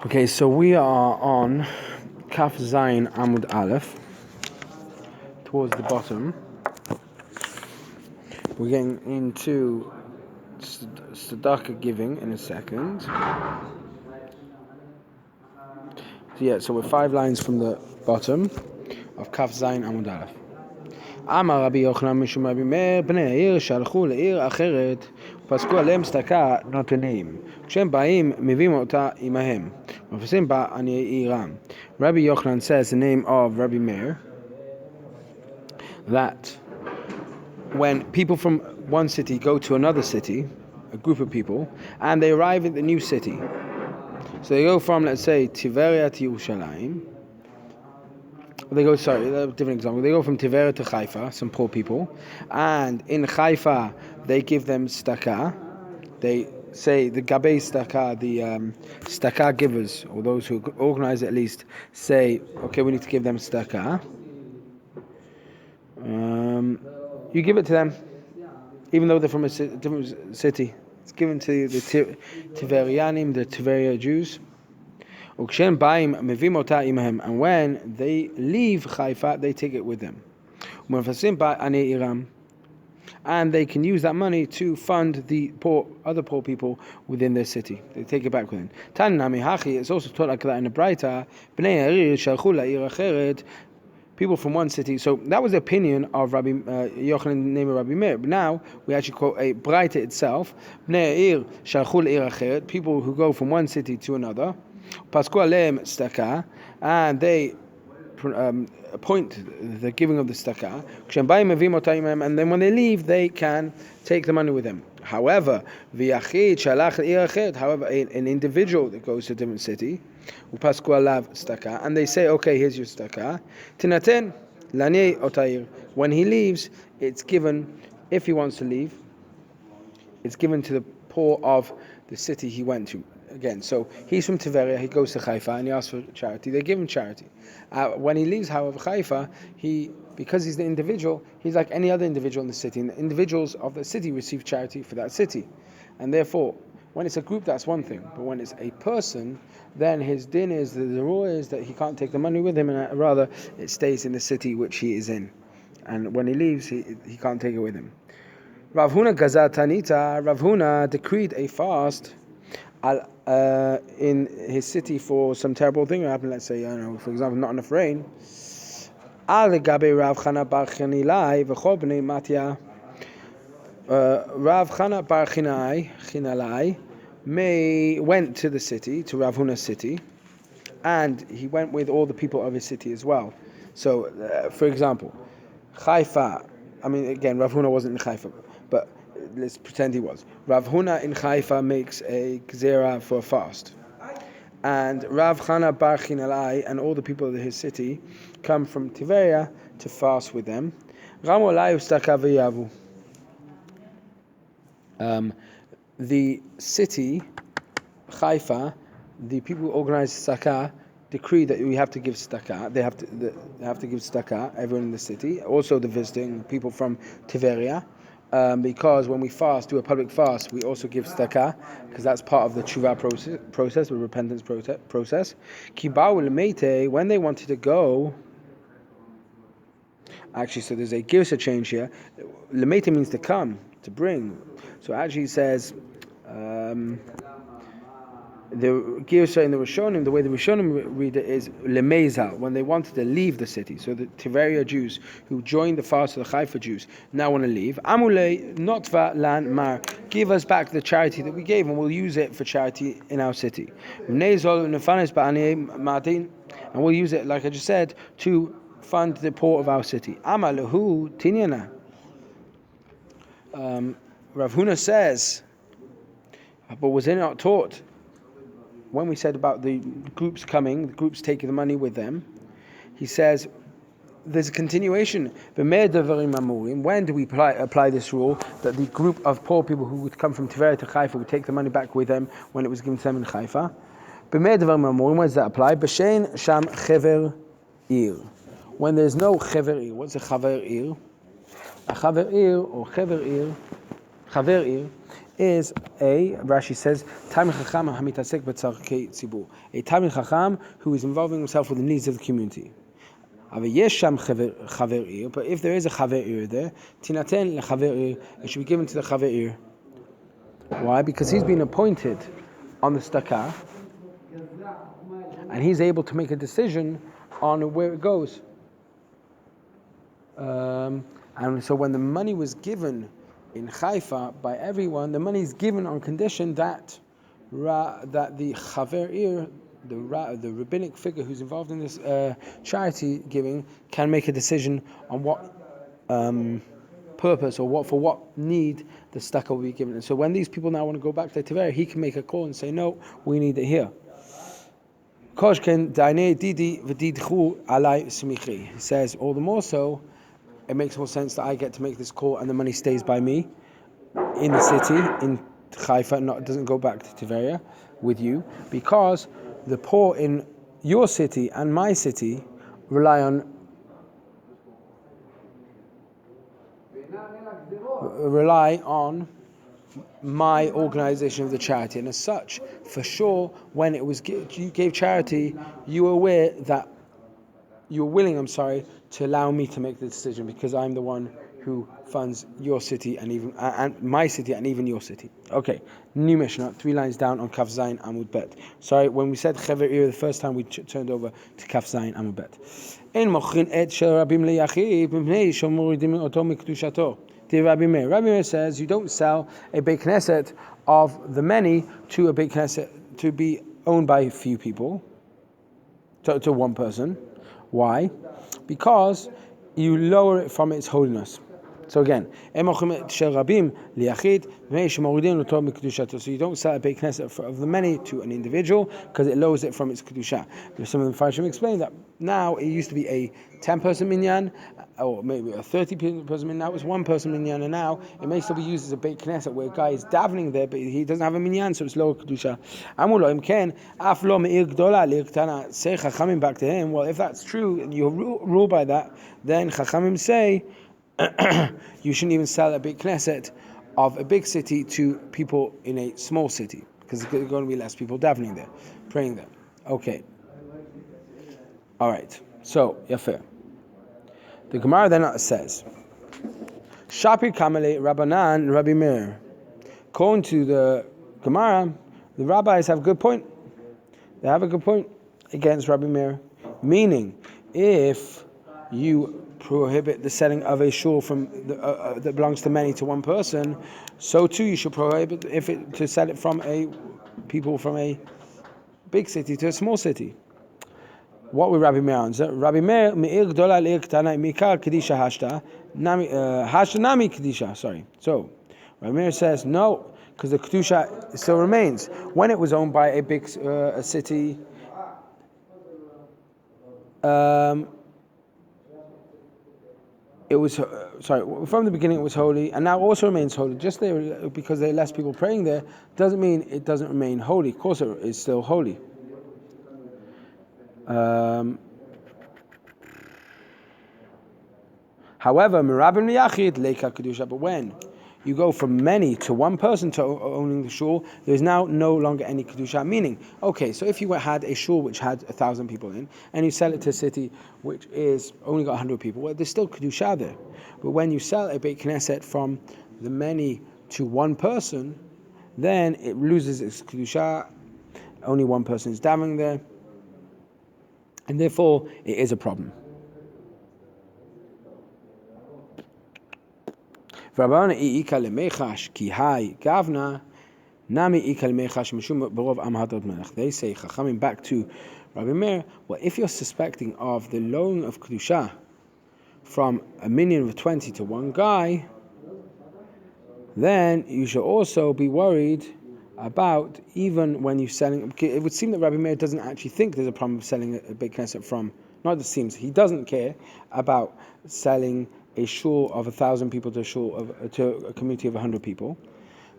Okay, so we are on Kaf Zayin Amud Aleph, towards the bottom. We're getting into tzedakah giving in a second. So we're 5 lines from the bottom of Kaf Zayin Amud Aleph. אמר רבי יוחנן משום רבי מאיר בני העיר שהלכו לעיר אחרת ופסקו עליהם צדקה נותנים כשהם באים מביאים אותה עמהם ומפסים בה עניי עירם. Rabbi Yochanan says the name of Rabbi Meir that when people from one city go to another city, a group of people, and they arrive at the new city, so they go from, let's say, Tiveria to Yerushalayim. A different example. They go from Tiveria to Haifa, some poor people, and in Haifa they give them staka. They say the gabei staka, the staka givers, or those who organize it at least, say, okay, we need to give them staka. You give it to them, even though they're from a different city. It's given to the Tiverianim, the Tiveria Jews. And when they leave Haifa, they take it with them. And they can use that money to fund the other poor people within their city. They take it back with them. It's also taught like that in the Braita. People from one city. So that was the opinion of Rabbi Yochanan, name of Rabbi Meir. But now we actually quote a Braita itself. People who go from one city to another. And they appoint the giving of the staka. And then when they leave, they can take the money with them. However, an individual that goes to a different city, and they say, okay, here's your staka. When he leaves, it's given, if he wants to leave, it's given to the poor of the city he went to. Again, so he's from Tiveria, he goes to Haifa and he asks for charity. They give him charity. When he leaves, however, Haifa, because he's the individual, he's like any other individual in the city. And the individuals of the city receive charity for that city. And therefore, when it's a group, that's one thing. But when it's a person, then his din is, the rule is that he can't take the money with him, and rather it stays in the city which he is in. And when he leaves, he can't take it with him. Rav Huna Gazat Tanita, Rav Huna decreed a fast in his city for some terrible thing that happened. Let's say, for example, not enough rain. Rav Chana bar Chinalai went to the city, to Rav Huna's city, and he went with all the people of his city as well. So, for example, Haifa, again, Rav Huna wasn't in Haifa, but let's pretend he was. Rav Huna in Haifa makes a gzera for a fast. And Rav Chana bar Chinalai and all the people of his city come from Tiveria to fast with them. The city, Haifa, the people who organize staka, decree that we have to give staka. They have to give staka, everyone in the city, also the visiting people from Tiveria. Because when we fast, do a public fast, we also give staka, because that's part of the tshuva process, the repentance process. When they wanted to go, actually, so there's a girsa change here. Lemete means to come, to bring. So actually it says, the girsa in the Rishonim, the way the Rishonim read it is lemezal, when they wanted to leave the city. So the Tiveria Jews who joined the fast of the Haifa Jews now want to leave. Amule notva lan mar, give us back the charity that we gave and we'll use it for charity in our city. And we'll use it, like I just said, to fund the poor of our city. Amalahu tinyana. Rav Huna says, but was it not taught? When we said about the groups coming, the groups taking the money with them, he says there's a continuation. When do we apply this rule that the group of poor people who would come from Tiveria to Haifa would take the money back with them when it was given to them in Haifa? When does that apply? B'shein sham chever ir. When there's no chever ir. What's a chaver ir? A chaver ir or chever ir, chaver ir, is Rashi says, Talmid Chacham hamitasek b'tzarkei tzibur. A Talmid Chacham who is involving himself with the needs of the community. But if there is a chaver ir there, tinaten lechaver ir, it should be given to the chaver ir. Why? Because he's been appointed on the stakah, and he's able to make a decision on where it goes. And so when the money was given in Haifa by everyone, the money is given on condition that the chaver ir, the rabbinic figure who's involved in this charity giving, can make a decision on what purpose or for what need the tzedakah will be given. And so when these people now want to go back to Tiberia, he can make a call and say, no, we need it here. He says, all the more so, it makes more sense that I get to make this call and the money stays by me in the city, in Haifa, doesn't go back to Tiberia with you, because the poor in your city and my city rely on my organization of the charity, and as such, for sure, when you gave charity, you were aware that you were willing, to allow me to make the decision, because I'm the one who funds your city and my city and even your city. Okay, new Mishnah, 3 lines down on Kaf Zayin Amud Bet. Sorry, when we said Chaver Ir the first time, we turned over to Kaf Zayin Amud Bet. Ein mochrin et shel rabim leyachid mipnei shomoridim oto mikdushato. Rabbi Meir says you don't sell a Beit Knesset of the many to a Beit Knesset to be owned by a few people, to one person. Why? Because you lower it from its holiness. So again, so you don't sell a Beit Knesset of the many to an individual because it lowers it from its kedusha. Some of the Farshim explain that now it used to be a 10-person minyan, or maybe a 30-person minyan. Now it's 1-person minyan, and now it may still be used as a Beit Knesset where a guy is davening there, but he doesn't have a minyan, so it's lower kedusha. Say Chachamim back to him. Well, if that's true and you rule by that, then Chachamim say you shouldn't even sell a Beit Knesset of a big city to people in a small city, because there's going to be less people davening there, praying there. Okay. All right. So, Yafir. The Gemara then says, Shapir Kamale Rabbanan Rabbi Meir. According to the Gemara, the rabbis have a good point. They have a good point against Rabbi Meir. Meaning, if you prohibit the selling of a shul from that belongs to many to one person, so too you should prohibit to sell it from people from a big city to a small city. What would Rabbi Meir answer? Rabbi Meir me'ir gdola le'ir ktana mikar kedisha hashta nami kedisha. Sorry. So Rabbi Meir says no, because the kedusha still remains. When it was owned by a big city, it was from the beginning it was holy, and now also remains holy. Just there, because there are less people praying there, doesn't mean it doesn't remain holy. Of course, it is still holy. However, mirabim liyachid leika kedusha. But when you go from many to one person to owning the shul, there is now no longer any kedusha. Meaning, okay, so if you had a shul which had 1,000 people in, and you sell it to a city which is only got 100 people, well, there's still kedusha there. But when you sell a Beit Knesset from the many to one person, then it loses its kedusha. Only one person is davening there, and therefore it is a problem. They say Chachamim back to Rabbi Meir, well, if you're suspecting of the loan of kedusha from a minyan of 20 to one guy, then you should also be worried about even when you're selling. It would seem that Rabbi Meir doesn't actually think there's a problem of selling a Beit Knesset from. Not it seems he doesn't care about selling a shul of 1,000 people to a community of 100 people.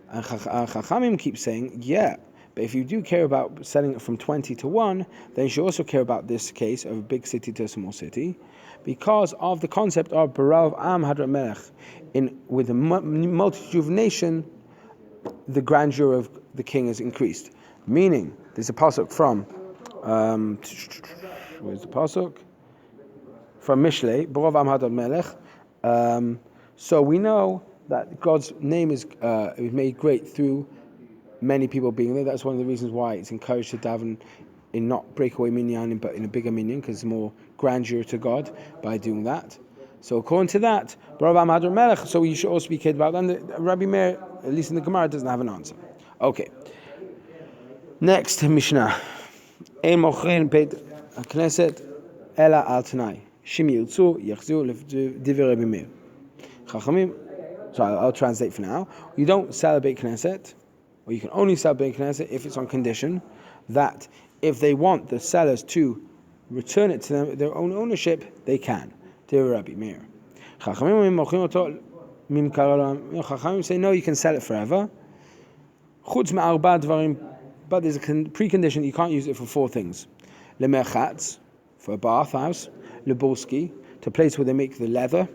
And Chachamim keep saying, yeah, but if you do care about selling it from 20 to 1, then you should also care about this case of a big city to a small city, because of the concept of Barav Am Hadrat Melech, with a multitude of nation the grandeur of the king is increased. Meaning, there's a pasuk from, where's the pasuk? From Mishle, Borov Am Hadad Melech. So we know that God's name is made great through many people being there. That's one of the reasons why it's encouraged to daven in not breakaway minyan, but in a bigger minyan, because it's more grandeur to God by doing that. So according to that, Borov Am Hadad Melech, so you should also be careful about that. And Rabbi Meir, at least in the Gemara, doesn't have an answer. Okay. Next Mishnah. Ein mochen peit Knesset ela al tanai. Shim yirtzu yachzu l'divrei Rabbi Meir. Chachamim. So I'll translate for now. You don't sell a Beit Knesset, or you can only sell Beit Knesset if it's on condition that if they want the sellers to return it to them, their own ownership, they can. Divrei Rabbi Meir. Chachamim say no, you can sell it forever. Chutz me'arba dvarim. But there's a precondition, you can't use it for 4 things. Lemerchatz, for a bathhouse. Lebolski, to a place where they make the leather.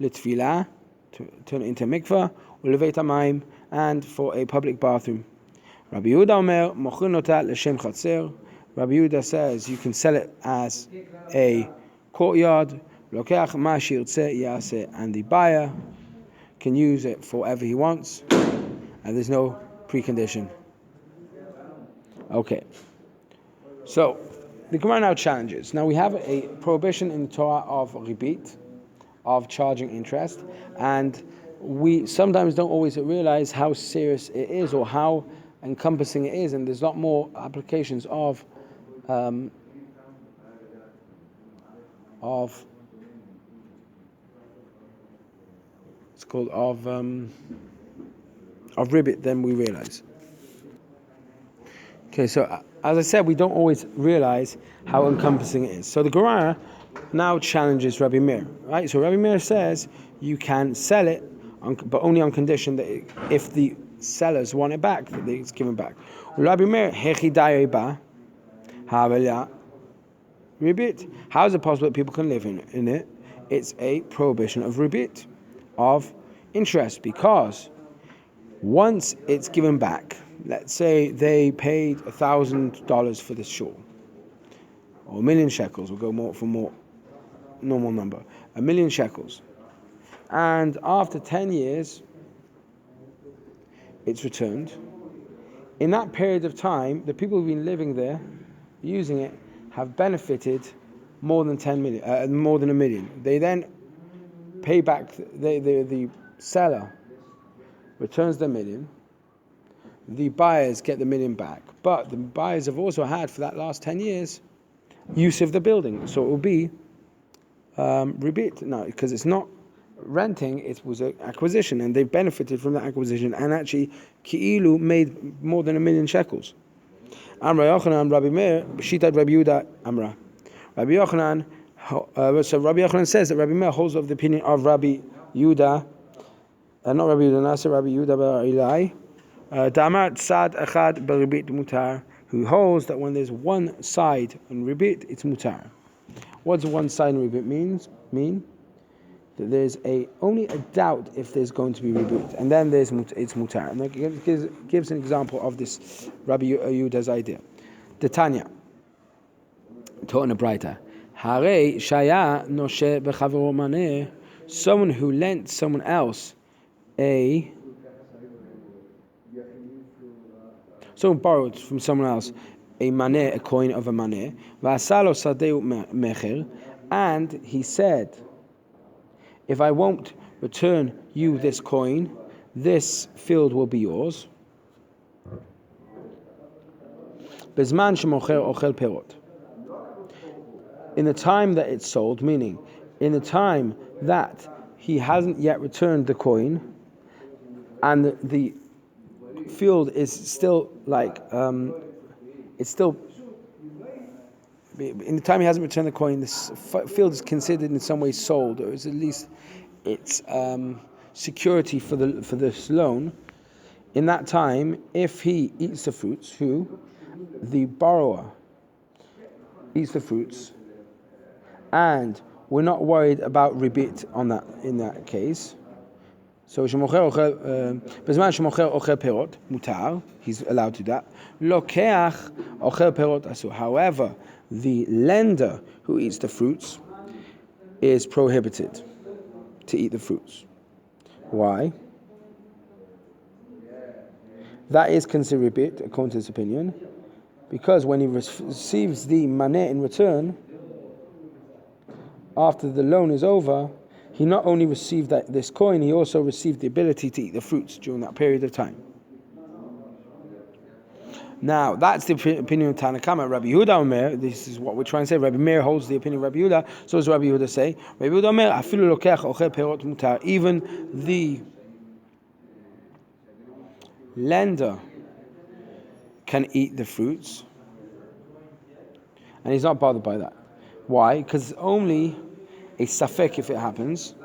Letfilah, to turn it into mikvah. Uleveit hamayim, and for a public bathroom. Rabbi Yehuda Omer, mochin notat l'shem chatzer. Rabbi Yehuda says you can sell it as a courtyard. Lokeach ma shirtzeh yaseh, and the buyer can use it for whatever he wants. And there's no precondition. Okay, so the Gemara now challenges. Now we have a prohibition in the Torah of ribit, of charging interest, and we sometimes don't always realize how serious it is or how encompassing it is, and there's a lot more applications of it's called of ribit than we realize. Okay, so as I said, we don't always realize how encompassing it is. So the Gemara now challenges Rabbi Meir, right? So Rabbi Meir says you can sell it, but only on condition that if the sellers want it back, that it's given back. Rabbi Meir, hechidayeba, havela, ribit. How is it possible that people can live in it? It's a prohibition of ribit, of interest, because once it's given back, let's say they paid $1,000 for this shul, or 1,000,000 shekels. We'll go more normal number, 1,000,000 shekels, and after 10 years, it's returned. In that period of time, the people who've been living there, using it, have benefited more than 1 million. They then pay back. The seller returns the 1,000,000. The buyers get the 1,000,000 back, but the buyers have also had for that last 10 years use of the building, so it will be ribit now, because it's not renting, it was an acquisition, and they benefited from that acquisition, and actually Ki'ilu made more than 1,000,000 shekels. Amra Yochanan, Rabbi Meir, Shitat Rabbi Yehuda, Amra. Rabbi Yochanan, so Rabbi Yochanan says that Rabbi Meir holds of the opinion of Rabbi Yehuda, not Rabbi Yehuda Nasser, Rabbi Yehuda bar Ilai, Damar Tzad Echad Beribit Mutar, who holds that when there's one side on ribit, it's mutar. What does one side on ribit mean? That there's only a doubt if there's going to be ribit, and then it's mutar. And that gives an example of this Rabbi Yehuda's idea. The Tanya, taught in a Braita, Hare Shaya Noshe Bechavero Maneh, someone who lent someone else someone borrowed from someone else a maneh, a coin of a maneh, v'asalo sadeu mecher, and he said, if I won't return you this coin, this field will be yours. Bezman shemocher ochel perot. In the time that it's sold, meaning in the time that he hasn't yet returned the coin, and the field is still it's still, in the time he hasn't returned the coin, this field is considered in some way sold, or is at least it's security for this loan. In that time, if he eats the fruits, the borrower eats the fruits, and we're not worried about ribit in that case, So בזמן שמוכר אוכל פירות, מותר, he's allowed to do that. לוקח אוכל פירות אסור. However, the lender who eats the fruits is prohibited to eat the fruits. Why? That is considered ribit, according to his opinion, because when he receives the maneh in return, after the loan is over, he not only received this coin, he also received the ability to eat the fruits during that period of time. Now, that's the opinion of Tanakama. Rabbi Yehuda Omer, this is what we're trying to say. Rabbi Meir holds the opinion of Rabbi Yehuda. So does Rabbi Yehuda say. Rabbi Yehuda Omer, afilu lokech ochel perot mutar. Even the lender can eat the fruits, and he's not bothered by that. Why? Because it's only a safek if it happens.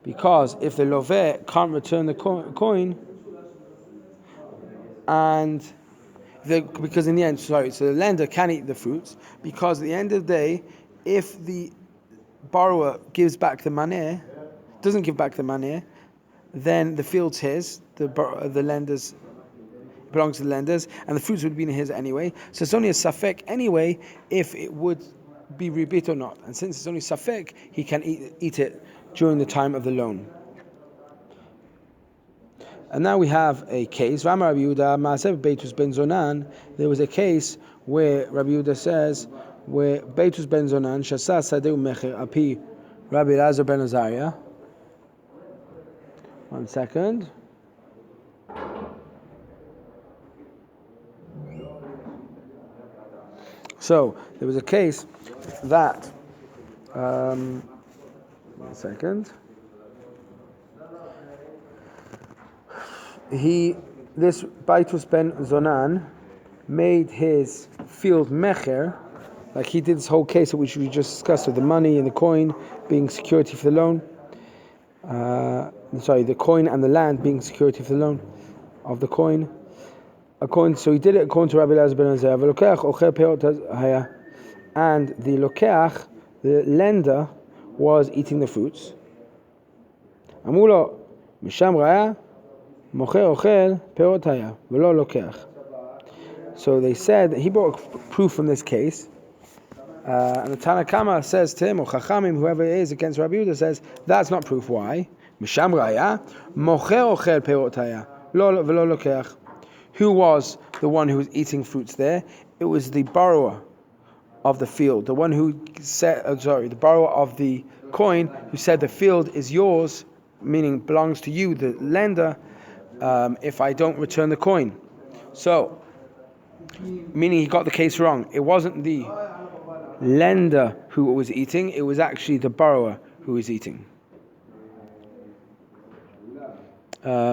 Because if the loveh can't return the coin, and because in the end, so the lender can eat the fruits, because at the end of the day, if the borrower gives back the maneh, doesn't give back the maneh, then the field's his, the lender's belongs to the lenders, and the fruits would be his anyway. So it's only a safek anyway if it would be ribit or not. And since it's only safek, he can eat it during the time of the loan. And now we have a case. There was a case where Rabbi Yehuda says, where Beitus ben Zonan shasa sadeu mecher api Rabbi Elazar ben Azariah. 1 second. So there was a case that 1 second. This Beitus ben Zonan made his field mecher, like he did this whole case which we just discussed with the money and the coin being security for the loan. The coin and the land being security for the loan of the coin. So he did it according to Rabbi Elazar ben Azariah. And the lokeach, the lender, was eating the fruits. אמרו לו, משם ראיה, מוכר אוכל פירות היה, ולא לוקח. So they said, he brought proof from this case, and the Tanakama says to him, or Chachamim, whoever it is against Rabbi Yehuda, says, that's not proof. Why? משם ראיה, מוכר אוכל פירות היה, ולא לוקח. Who was the one who was eating fruits there? It was the borrower of the field, the one who said, the borrower of the coin, who said the field is yours, meaning belongs to you, the lender, if I don't return the coin. So, meaning he got the case wrong. It wasn't the lender who was eating, it was actually the borrower who was eating.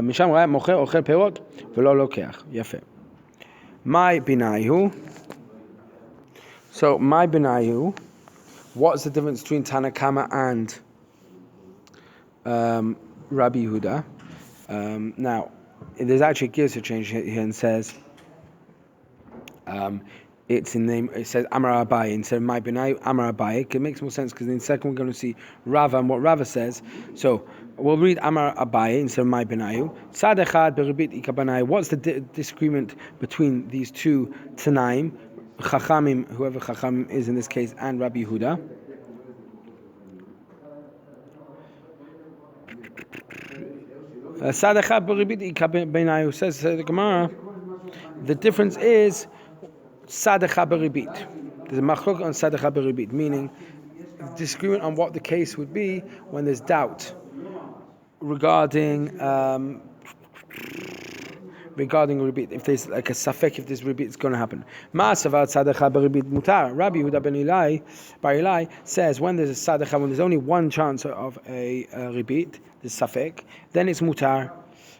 משם ראה מוכר אוכל פירות ולא לוקח. יפה. My binayu. So my binayu, what's the difference between Tanakama and Rabbi Yehuda? Now, there's actually a Girsa change here and says it's in name. It says Amar Abaye instead of my binayu Amar Abaye. It makes more sense because in the second we're going to see Rava and what Rava says. So we'll read Amar Abaye instead of my binayu. Sad echad beribit ikabanai. What's the disagreement between these two Tanaim, Chachamim, whoever Chachamim is in this case, and Rabbi Yehuda? Sad echad beribit ikabanai says the Gemara. The difference is Sadacha beribit. There's a machlok on Sadacha beribit, meaning disagreement on what the case would be when there's doubt regarding ribit. If there's like a safek, if this ribit is going to happen. Ma'asavat Sadacha beribit mutar. Rabbi Yehuda ben Bar Ilai says when there's a Sadacha, when there's only one chance of a ribit, the safek, then it's mutar,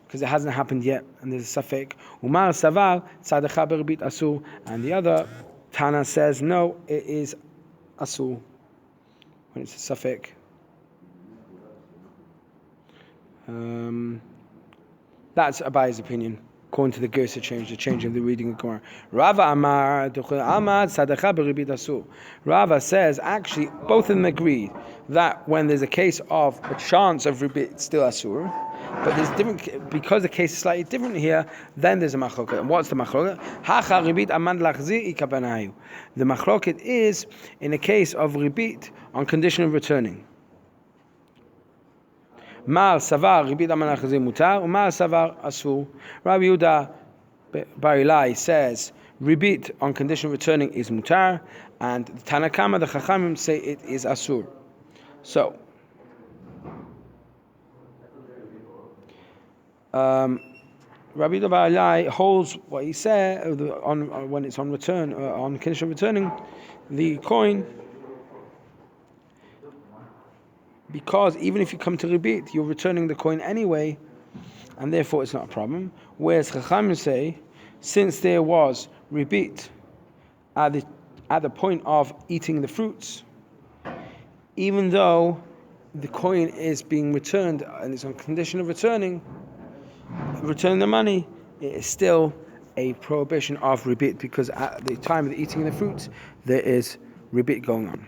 because it hasn't happened yet, and there's a safek. Umar savar tzadacha beribit asur, and the other Tana says no, it is asur when it's a safek. That's Abaye's opinion. according to the Gersa change, the change of the reading of Gemara. Rava Amar Sadacha beribit asur. Rava says actually both of them agree that when there's a case of a chance of ribit, it's still asur. But there's different, because the case is slightly different here. Then there's a machloket. And what's the machloket? Hacha ribit aman lachzi ikabanayu. The machloket is in a case of ribit on condition of returning. Mar savar ribit aman lachzi mutar, umar savar asur. Rabbi Yehuda Bar Ilai says ribit on condition of returning is mutar, and the Tanakama, the Chachamim, say it is asur. So. Rabbi Yehuda Bar Ilai holds what he said on when it's on return, on condition of returning the coin, because even if you come to ribit, you're returning the coin anyway, and therefore it's not a problem. Whereas Chachamim say, since there was ribit at the point of eating the fruits, even though the coin is being returned and it's on condition of returning the money, it is still a prohibition of ribit, because at the time of the eating of the fruits there is ribit going on.